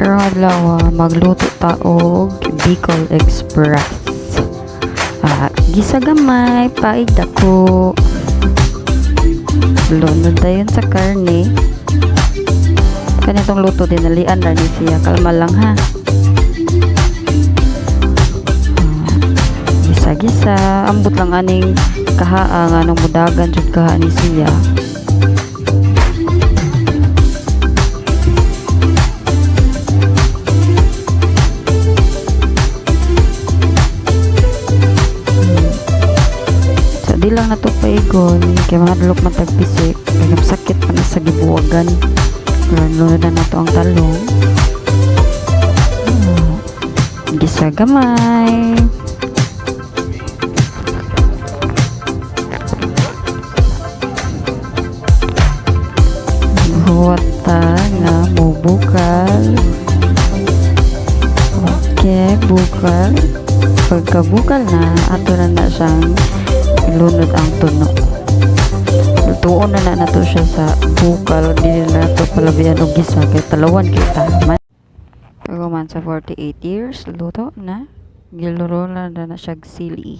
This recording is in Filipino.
Karong adlaw magluto ta og Bicol Express. Gisa gamay, paig dako. Lunod dayon sa karne. Kanitong luto dinalian ra ni siya, kalma lang ha. Gisa-gisa, ambot lang aning kahaa nga nang mudagan jud kaha ni siya. Di lang na ito paigon kaya mga dulok matagpisik kaya sakit pa na sa gibuwagan lunod na ito ang talong. Gisa gamay, huwata nga mubukal. Okay, bukal. Pagkabukal na ato na siyang lunod ang tuno. Lutuon na nato siya sa bukal. Di na nato palabihan og gisa kay talawan kita man. Pagkuman sa 48 years luto na giluro na siya sili.